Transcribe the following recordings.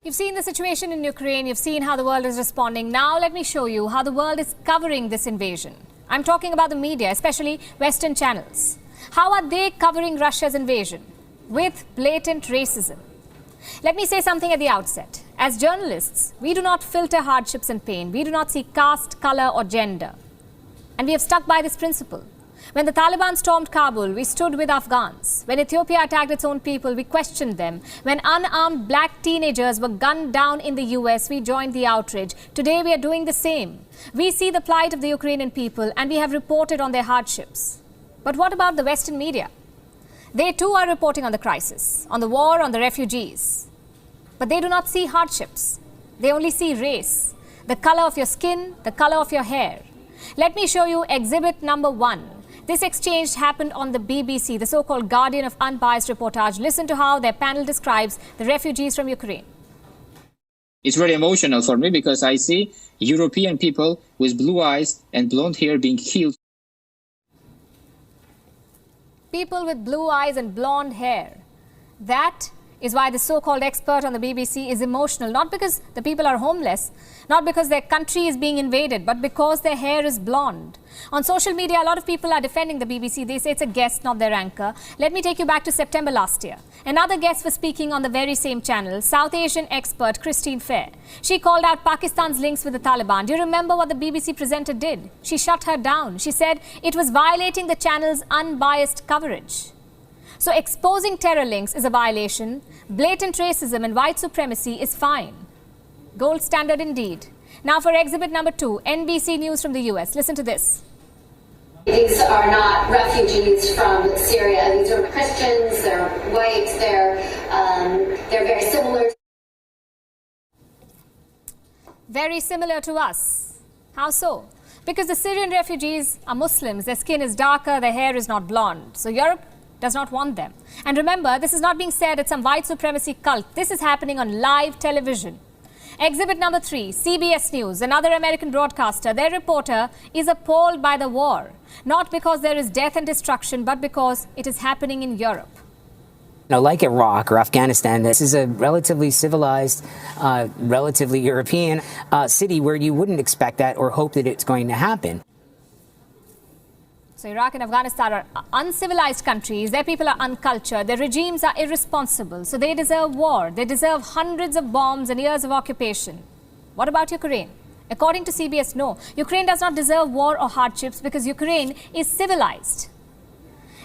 You've seen the situation in Ukraine, you've seen how the world is responding. Now let me show you how the world is covering this invasion. I'm talking about the media, especially Western channels. How are they covering Russia's invasion? With blatant racism. Let me say something at the outset. As journalists, we do not filter hardships and pain. We do not see caste, color or gender. And we have stuck by this principle. When the Taliban stormed Kabul, we stood with Afghans. When Ethiopia attacked its own people, we questioned them. When unarmed black teenagers were gunned down in the US, we joined the outrage. Today we are doing the same. We see the plight of the Ukrainian people and we have reported on their hardships. But what about the Western media? They too are reporting on the crisis, on the war, on the refugees. But they do not see hardships. They only see race, the color of your skin, the color of your hair. Let me show you exhibit number 1. This exchange happened on the BBC, the so-called guardian of unbiased reportage. Listen to how their panel describes the refugees from Ukraine. It's very emotional for me because I see European people with blue eyes and blonde hair being killed. People with blue eyes and blonde hair. That is why the so-called expert on the BBC is emotional, not because the people are homeless, not because their country is being invaded, but because their hair is blonde. On social media, a lot of people are defending the BBC. They say it's a guest, not their anchor. Let me take you back to September last year. Another guest was speaking on the very same channel, South Asian expert Christine Fair. She called out Pakistan's links with the Taliban. Do you remember what the BBC presenter did? She shut her down. She said it was violating the channel's unbiased coverage. So exposing terror links is a violation. Blatant racism and white supremacy is fine. Gold standard indeed. Now for exhibit number 2, NBC News from the US. Listen to this. These are not refugees from Syria. These are Christians, they're white, they're very similar. Very similar to us. How so? Because the Syrian refugees are Muslims. Their skin is darker, their hair is not blonde. So Europe does not want them. And remember, this is not being said at some white supremacy cult. This is happening on live television. Exhibit number 3, CBS News, another American broadcaster. Their reporter is appalled by the war. Not because there is death and destruction, but because it is happening in Europe. Now, like Iraq or Afghanistan, this is a relatively civilized, relatively European city where you wouldn't expect that or hope that it's going to happen. So Iraq and Afghanistan are uncivilized countries. Their people are uncultured. Their regimes are irresponsible. So they deserve war. They deserve hundreds of bombs and years of occupation. What about Ukraine? According to CBS, no. Ukraine does not deserve war or hardships because Ukraine is civilized.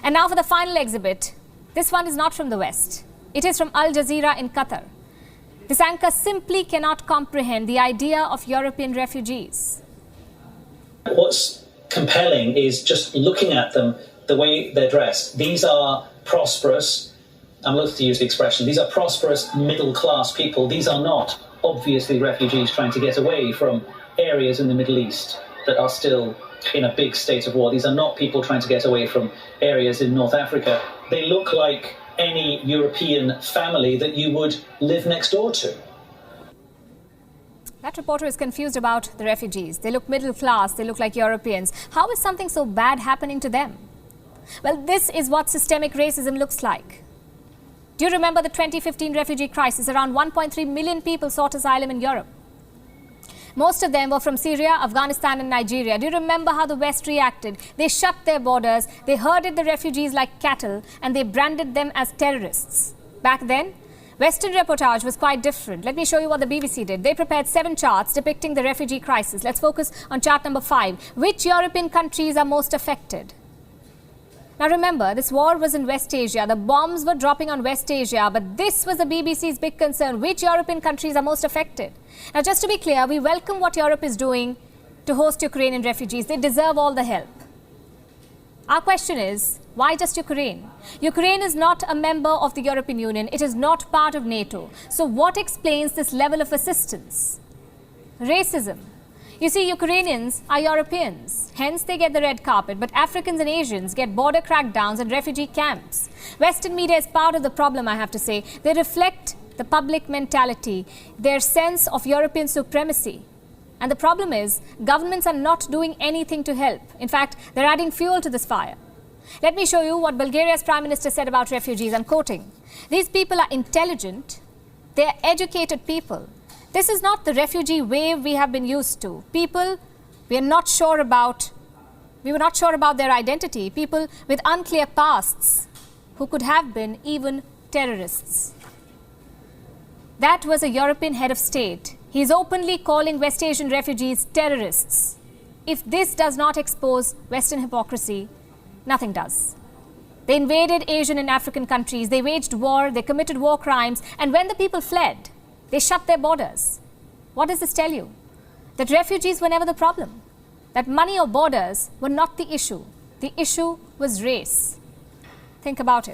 And now for the final exhibit. This one is not from the West. It is from Al Jazeera in Qatar. This anchor simply cannot comprehend the idea of European refugees. What's compelling is just looking at them, the way they're dressed. These are prosperous, I'm loath to use the expression, these are prosperous middle-class people. These are not obviously refugees trying to get away from areas in the Middle East that are still in a big state of war. These are not people trying to get away from areas in North Africa. They look like any European family that you would live next door to. That reporter is confused about the refugees. They look middle class, they look like Europeans. How is something so bad happening to them? Well, this is what systemic racism looks like. Do you remember the 2015 refugee crisis? Around 1.3 million people sought asylum in Europe. Most of them were from Syria, Afghanistan and Nigeria. Do you remember how the West reacted? They shut their borders, they herded the refugees like cattle and they branded them as terrorists. Back then, Western reportage was quite different. Let me show you what the BBC did. They prepared 7 charts depicting the refugee crisis. Let's focus on chart number 5. Which European countries are most affected? Now remember, this war was in West Asia. The bombs were dropping on West Asia, but this was the BBC's big concern. Which European countries are most affected? Now just to be clear, we welcome what Europe is doing to host Ukrainian refugees. They deserve all the help. Our question is, why just Ukraine? Ukraine is not a member of the European Union. It is not part of NATO. So what explains this level of assistance? Racism. You see, Ukrainians are Europeans. Hence, they get the red carpet. But Africans and Asians get border crackdowns and refugee camps. Western media is part of the problem, I have to say. They reflect the public mentality, their sense of European supremacy. And the problem is, governments are not doing anything to help. In fact, they're adding fuel to this fire. Let me show you what Bulgaria's Prime Minister said about refugees. I'm quoting. These people are intelligent, They're educated people. This is not the refugee wave we have been used to. People we were not sure about their identity. People with unclear pasts who could have been even terrorists. That was a European head of state. He is openly calling West Asian refugees terrorists. If this does not expose Western hypocrisy, nothing does. They invaded Asian and African countries. They waged war. They committed war crimes. And when the people fled, they shut their borders. What does this tell you? That refugees were never the problem. That money or borders were not the issue. The issue was race. Think about it.